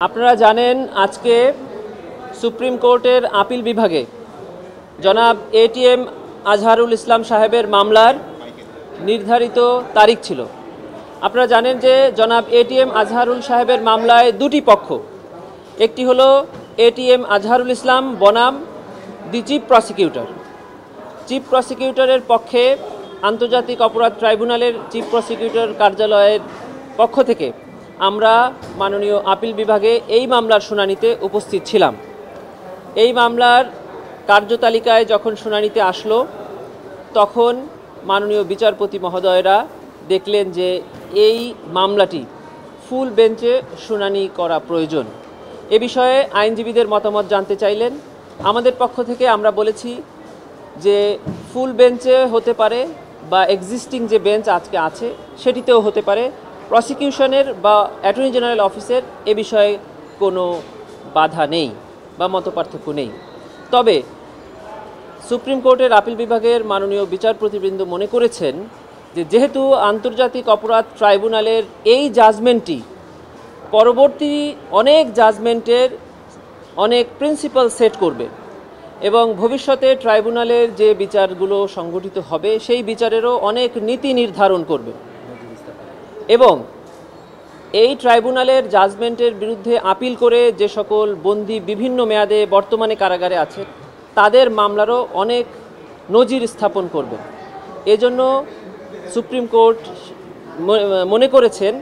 আপনারা জানেন আজকে সুপ্রিম কোর্টের আপিল বিভাগে জনাব এটিএম আজহারুল ইসলাম সাহেবের মামলার নির্ধারিত তারিখ ছিল। আপনারা জানেন যে জনাব এটিএম আজহারুল সাহেবের মামলায় দুটি পক্ষ, একটি হলো এটিএম আজহারুল ইসলাম বনাম দি চিফ প্রসিকিউটর। চিফ প্রসিকিউটরের পক্ষে আন্তর্জাতিক অপরাধ ট্রাইব্যুনালের চিফ প্রসিকিউটর কার্যালয়ের পক্ষ থেকে আমরা মাননীয় আপিল বিভাগে এই মামলার শুনানিতে উপস্থিত ছিলাম। এই মামলার কার্যতালিকায় যখন শুনানিতে আসলো তখন মাননীয় বিচারপতি মহোদয়রা দেখলেন যে এই মামলাটি ফুল বেঞ্চে শুনানি করা প্রয়োজন। এ বিষয়ে আইনজীবীদের মতামত জানতে চাইলেন। আমাদের পক্ষ থেকে আমরা বলেছি যে ফুল বেঞ্চে হতে পারে বা এক্সিস্টিং যে বেঞ্চ আজকে আছে সেটিতেও হতে পারে। প্রসিকিউশনের বা অ্যাটর্নি জেনারেল অফিসের এ বিষয়ে কোনো বাধা নেই বা মতপার্থক্য নেই। তবে সুপ্রিম কোর্টের আপিল বিভাগের মাননীয় বিচারপতিবৃন্দ মনে করেছেন যে যেহেতু আন্তর্জাতিক অপরাধ ট্রাইব্যুনালের এই জাজমেন্টটি পরবর্তী অনেক জাজমেন্টের অনেক প্রিন্সিপাল সেট করবে এবং ভবিষ্যতে ট্রাইব্যুনালের যে বিচারগুলো সংগঠিত হবে সেই বিচারেরও অনেক নীতি নির্ধারণ করবে এবং এই ট্রাইব্যুনালের জাজমেন্টের বিরুদ্ধে আপিল করে যে সকল বন্দী বিভিন্ন মেয়াদে বর্তমানে কারাগারে আছে তাদের মামলারও অনেক নজির স্থাপন করবে। এজন্য সুপ্রিম কোর্ট মনে করেছেন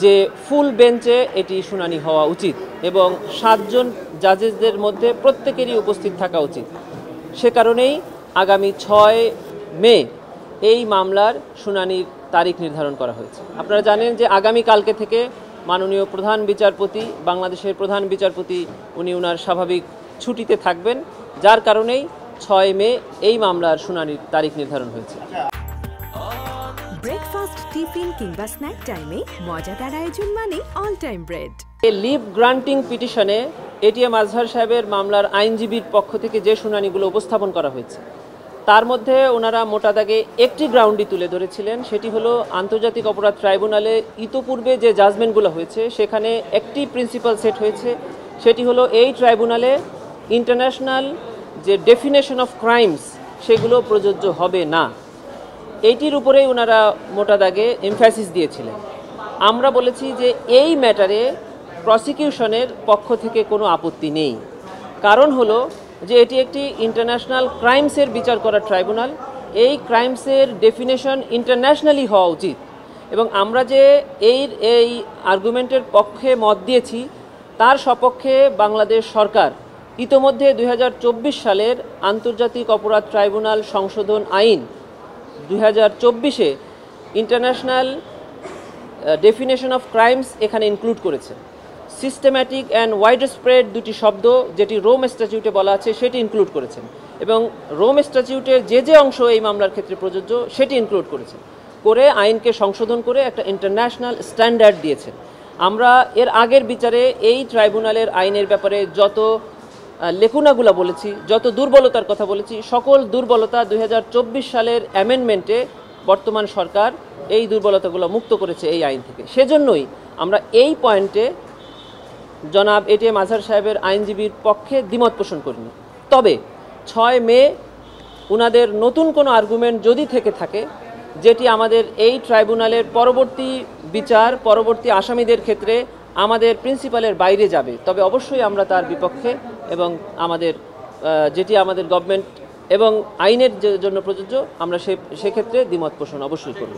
যে ফুল বেঞ্চে এটি শুনানি হওয়া উচিত এবং 7 জন জাজেসদের মধ্যে প্রত্যেকেরই উপস্থিত থাকা উচিত। সে কারণেই আগামী 6 মে এই মামলার শুনানির তারিখ নির্ধারণ করা হয়েছে। আপনারা জানেন যে আগামী কালকে থেকে মাননীয় প্রধান বিচারপতি, বাংলাদেশের প্রধান বিচারপতি, উনি ওনার স্বাভাবিক ছুটিতে থাকবেন, যার কারণেই 6 মে এই মামলার শুনানির তারিখ নির্ধারণ হয়েছে। ব্রেকফাস্ট, টিফিন কিংবা স্ন্যাক টাইমে মজাদার আয়োজন মানে অল টাইম ব্রেড। লিভ গ্রান্টিং পিটিশনে এটিএম আজহার সাহেবের মামলার আইনজীবীর পক্ষ থেকে যে শুনানিগুলো উপস্থাপন করা হয়েছে তার মধ্যে ওনারা মোটা দাগে একটি গ্রাউন্ডই তুলে ধরেছিলেন, সেটি হলো আন্তর্জাতিক অপরাধ ট্রাইব্যুনালে ইতোপূর্বে যে জাজমেন্টগুলো হয়েছে সেখানে একটি প্রিন্সিপাল সেট হয়েছে, সেটি হলো এই ট্রাইব্যুনালে ইন্টারন্যাশনাল যে ডেফিনেশন অফ ক্রাইমস সেগুলো প্রযোজ্য হবে না। এইটির উপরেই ওনারা মোটা দাগে এমফ্যাসিস দিয়েছিলেন। আমরা বলেছি যে এই ম্যাটারে প্রসিকিউশনের পক্ষ থেকে কোনো আপত্তি নেই, কারণ হলো যে এটি একটি ইন্টারন্যাশনাল ক্রাইমসের বিচার করা ট্রাইব্যুনাল। এই ক্রাইমসের ডেফিনেশন ইন্টারন্যাশনালি হওয়া উচিত এবং আমরা যে এই আর্গুমেন্টের পক্ষে মত দিয়েছি তার সপক্ষে বাংলাদেশ সরকার ইতোমধ্যে 2024 সালের আন্তর্জাতিক অপরাধ ট্রাইব্যুনাল সংশোধন আইন 2024-এ ইন্টারন্যাশনাল ডেফিনেশন অফ ক্রাইমস এখানে ইনক্লুড করেছে। সিস্টেম্যাটিক অ্যান্ড ওয়াইড স্প্রেড দুটি শব্দ যেটি রোম স্ট্যাটিউটে বলা আছে সেটি ইনক্লুড করেছেন এবং রোম স্ট্যাটিউটের যে অংশ এই মামলার ক্ষেত্রে প্রযোজ্য সেটি ইনক্লুড করেছেন করে আইনকে সংশোধন করে একটা ইন্টারন্যাশনাল স্ট্যান্ডার্ড দিয়েছেন। আমরা এর আগের বিচারে এই ট্রাইব্যুনালের আইনের ব্যাপারে যত লেকুনাগুলো বলেছি, যত দুর্বলতার কথা বলেছি, সকল দুর্বলতা 2024 সালের অ্যামেন্ডমেন্টে বর্তমান সরকার এই দুর্বলতাগুলো মুক্ত করেছে এই আইন থেকে। সেজন্যই আমরা এই পয়েন্টে জনাব এটিএম আজহার সাহেবের আইনজীবীর পক্ষে দ্বিমত পোষণ করিনি। তবে 6 মে ওনাদের নতুন কোনো আর্গুমেন্ট যদি থেকে থাকে যেটি আমাদের এই ট্রাইব্যুনালের পরবর্তী বিচার, পরবর্তী আসামিদের ক্ষেত্রে আমাদের প্রিন্সিপালের বাইরে যাবে, তবে অবশ্যই আমরা তার বিপক্ষে এবং আমাদের যেটি আমাদের গভর্নমেন্ট এবং আইনের জন্য প্রযোজ্য আমরা সেক্ষেত্রে দ্বিমত পোষণ অবশ্যই করব।